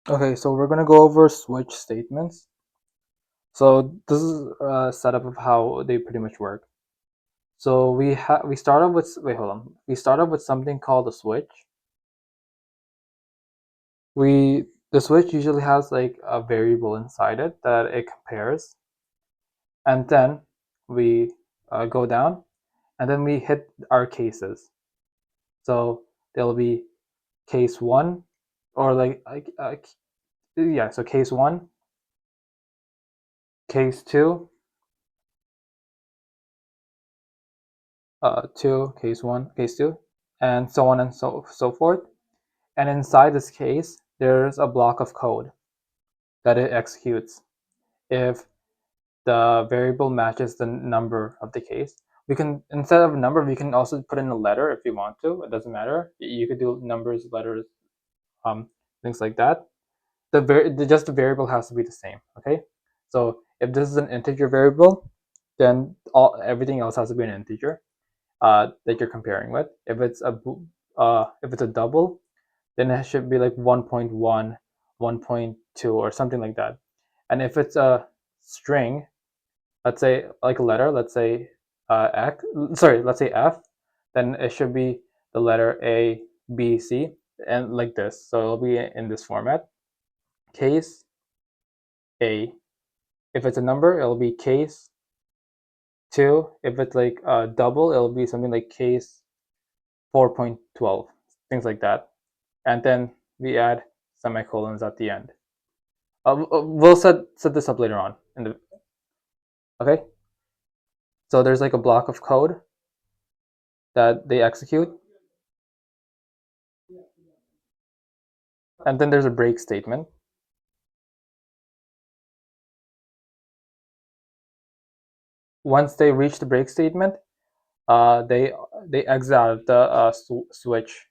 Okay, so we're gonna go over switch statements. So this is a setup of how they pretty much work. So we start off with wait, hold on. We start off with something called a switch. The switch usually has like a variable inside it that it compares, and then we go down, and then we hit our cases. So there'll be case one, or yeah. So case one, case two, two, case one, case two, and so on and so forth. And inside this case, there's a block of code that it executes if the variable matches the number of the case. We can, instead of a number, we can also put in a letter if you want to. It doesn't matter. You could do numbers, letters, things like that. Just the variable has to be the same. Okay. So if this is an integer variable, then everything else has to be an integer that you're comparing with. If it's a double, then it should be like 1.1, 1.2, or something like that. And if it's a string, let's say like a letter, let's say let's say F, then it should be the letter A, B, C, and like this. So it'll be in this format. Case A. If it's a number, it'll be case 2. If it's like a double, it'll be something like case 4.12, things like that. And then we add semicolons at the end. We'll set this up later on in the okay. So there's like a block of code that they execute, and then there's a break statement. Once they reach the break statement, they exit out of the switch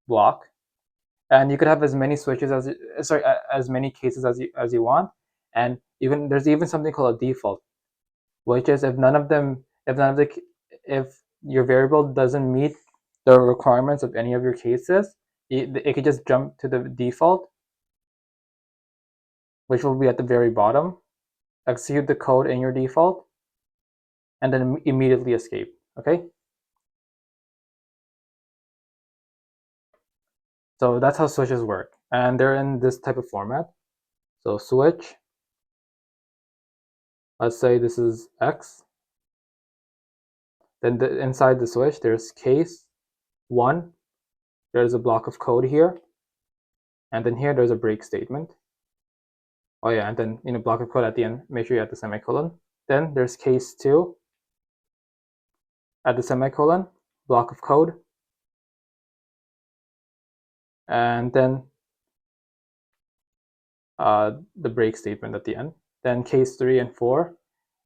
block, and you could have as many switches as many cases as you want, and there's even something called a default, which is if your variable doesn't meet the requirements of any of your cases, it could just jump to the default, which will be at the very bottom, execute the code in your default, and then immediately escape. Okay, so that's how switches work, and they're in this type of format. So switch, let's say this is X, then inside the switch there's case 1, there's a block of code here, and then here there's a break statement. Oh yeah, and then in a block of code at the end, make sure you add the semicolon. Then there's case 2, add the semicolon, block of code, and then the break statement at the end. Then case 3 and 4,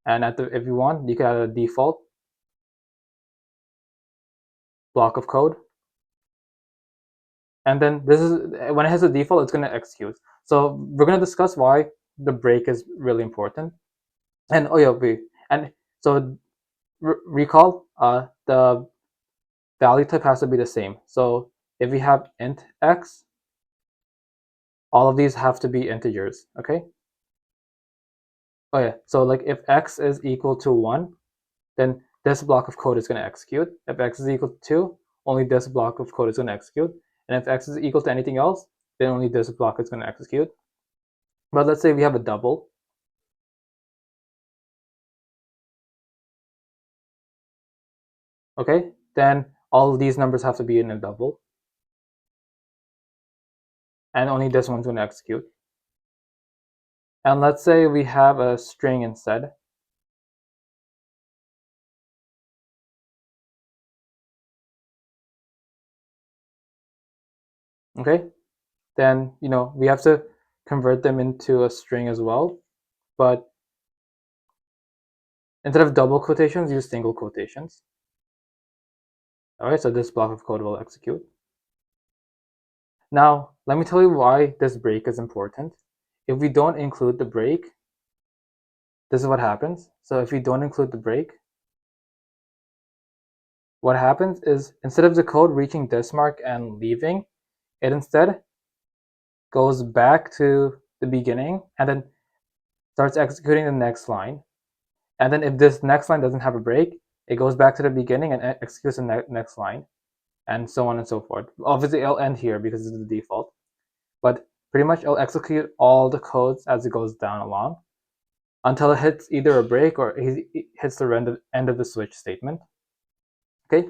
and if you want, you can add a default block of code. And then this is when it has a default, it's going to execute. So we're going to discuss why the break is really important. And oh yeah, and so recall the value type has to be the same. So if we have int x, all of these have to be integers. Okay. Oh yeah. So like if x is equal to 1, then this block of code is going to execute. If x is equal to 2, only this block of code is going to execute. And if x is equal to anything else, then only this block is going to execute. But let's say we have a double. Okay, then all of these numbers have to be in a double, and only this one's going to execute. And let's say we have a string instead. Okay, then we have to convert them into a string as well, but instead of double quotations, use single quotations. All right, so this block of code will execute. Now, let me tell you why this break is important. If we don't include the break, this is what happens. So if we don't include the break, what happens is instead of the code reaching this mark and leaving, it instead goes back to the beginning, and then starts executing the next line. And then if this next line doesn't have a break, it goes back to the beginning and executes the next line, and so on and so forth. Obviously, it'll end here because it's the default, but pretty much it'll execute all the codes as it goes down along until it hits either a break or it hits the end of the switch statement. Okay,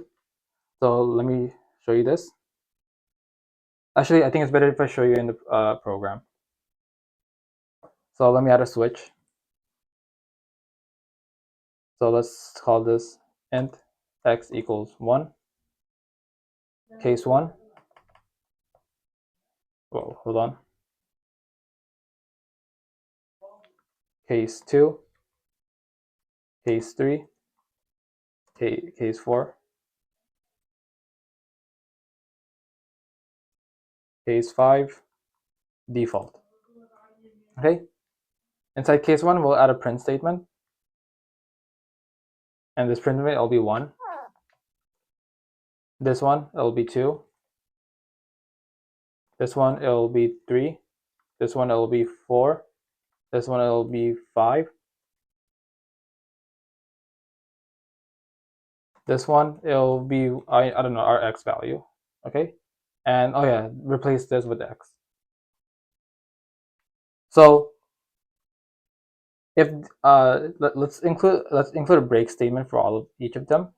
so let me show you this. Actually, I think it's better if I show you in the program. So let me add a switch. So let's call this int x equals 1, case 1. Whoa, hold on. Case 2, case 3, case 4, case 5, default. Okay, inside case 1, we'll add a print statement. And this print statement will be 1. This one, it'll be 2. This one, it'll be 3. This one, it'll be 4. This one, it'll be 5. This one, it'll be, I don't know, our x value. Okay, and oh yeah, replace this with x. So if let's include a break statement for all of each of them.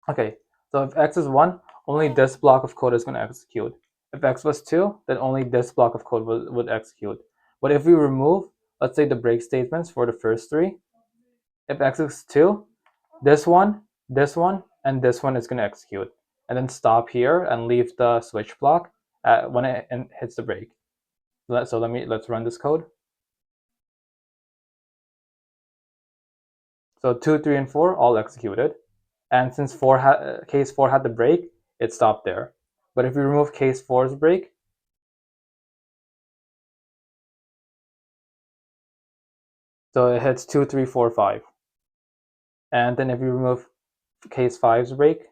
Okay, so if x is 1, only this block of code is going to execute. If x was 2, then only this block of code would execute. But if we remove, let's say, the break statements for the first 3, if x is 2, this one, and this one is going to execute. And then stop here and leave the switch block when it hits the break. So let's run this code. So 2, 3, and 4 all executed. And since case 4 had the break, it stopped there. But if we remove case 4's break, so it hits 2, 3, 4, 5. And then if we remove case 5's break,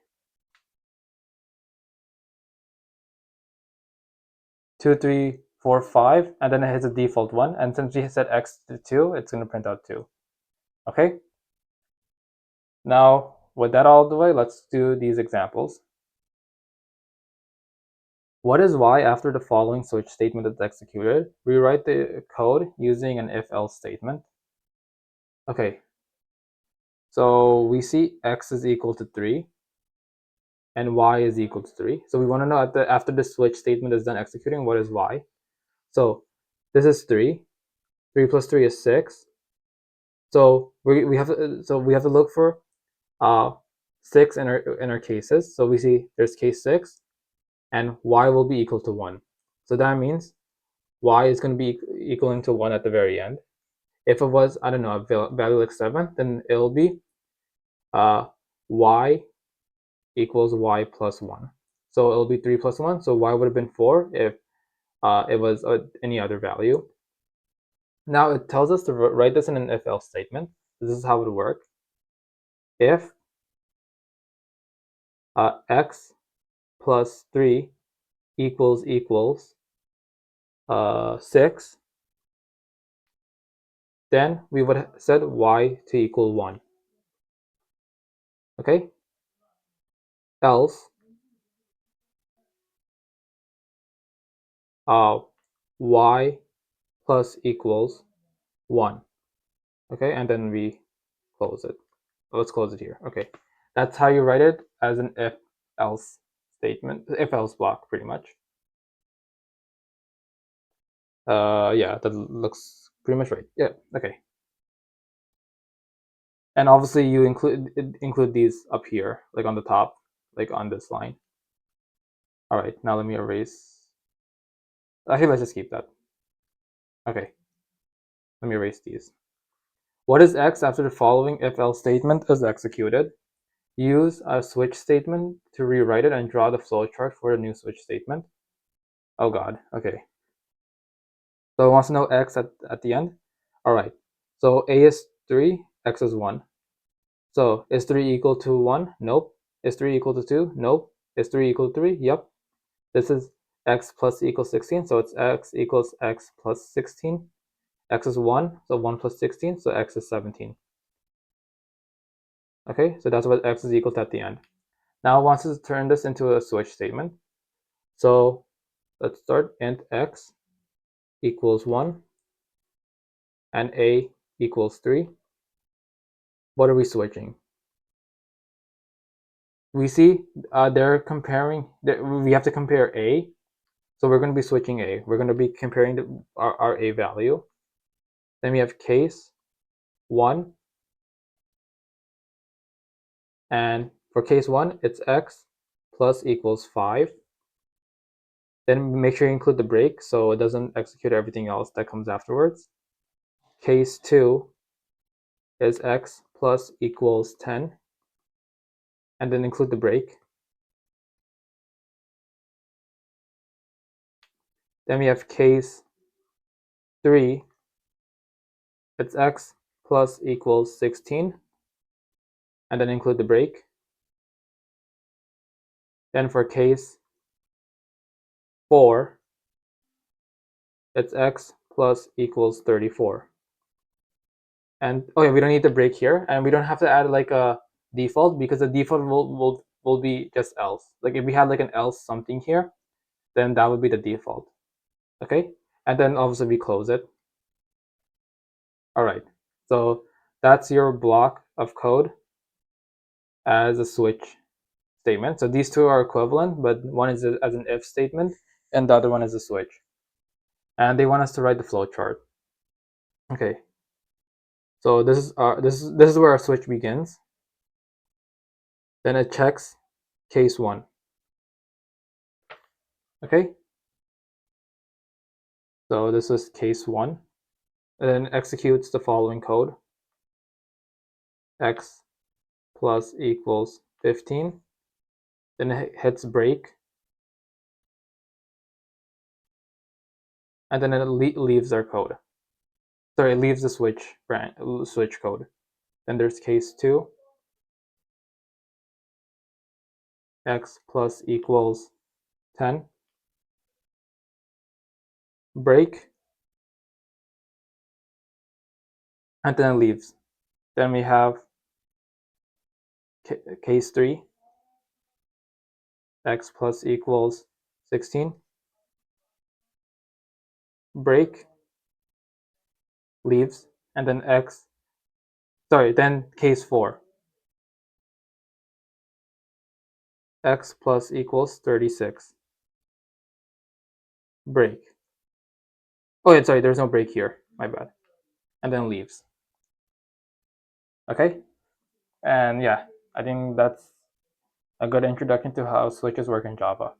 2, 3, 4, 5, and then it hits a default 1. And since we set x to 2, it's going to print out 2. Okay? Now, with that all the way, let's do these examples. What is y after the following switch statement is executed? Rewrite the code using an if-else statement. Okay, so we see x is equal to 3 and y is equal to 3. So we want to know after the switch statement is done executing, what is y? So this is 3. 3 plus 3 is 6. So we have to look for 6 in our cases. So we see there's case 6, and y will be equal to 1. So that means y is going to be equaling to 1 at the very end. If it was, I don't know, a value like 7, then it'll be y equals y plus 1. So it'll be 3 plus 1. So y would have been 4 if it was any other value. Now it tells us to write this in an if-else statement. This is how it would work. If x plus 3 equals 6, then we would set y to equal 1. Okay? Else y plus equals 1. Okay, and then we close it. Let's close it here. Okay, that's how you write it as an if-else statement, if-else block, pretty much. Yeah, that looks pretty much right. Yeah, okay. And obviously you include these up here, like on the top, like on this line. All right, now let me erase. Actually, let's just keep that. Okay, let me erase these. What is x after the following if-else statement is executed? Use a switch statement to rewrite it and draw the flowchart for the new switch statement. Oh god, okay. So it wants to know x at the end. All right. So a is 3, x is 1. So is 3 equal to 1? Nope. Is 3 equal to 2? Nope. Is 3 equal to 3? Yep. This is x plus equals 16, so it's x equals x plus 16. X is 1, so 1 plus 16, so x is 17. Okay, so that's what x is equal to at the end. Now it wants to turn this into a switch statement. So let's start int x equals 1 and a equals 3. What are we switching? We see they're comparing, we have to compare a, so we're going to be switching a. We're going to be comparing our a value. Then we have case 1, and for case 1, it's x plus equals 5. Then make sure you include the break so it doesn't execute everything else that comes afterwards. Case 2 is x plus equals 10, and then include the break. Then we have case 3, it's x plus equals 16, and then include the break. Then for case 4, it's x plus equals 34. And oh yeah, we don't need the break here, and we don't have to add like a default because the default will be just else. Like if we had like an else something here, then that would be the default. Okay, and then obviously we close it. All right, so that's your block of code as a switch statement. So these two are equivalent, but one is as an if statement and the other one is a switch. And they want us to write the flowchart. Okay, so this is where our switch begins. Then it checks case 1. Okay, so this is case 1, and then executes the following code: x plus equals 15. Then it hits break, and then it leaves our code. Sorry, it leaves the switch code. Then there's case 2, x plus equals 10, break, and then it leaves. Then we have case 3, x plus equals 16, break, leaves, and then then case 4, x plus equals 36, break. Oh yeah, sorry, there's no break here, my bad. And then leaves. Okay, and yeah, I think that's a good introduction to how switches work in Java.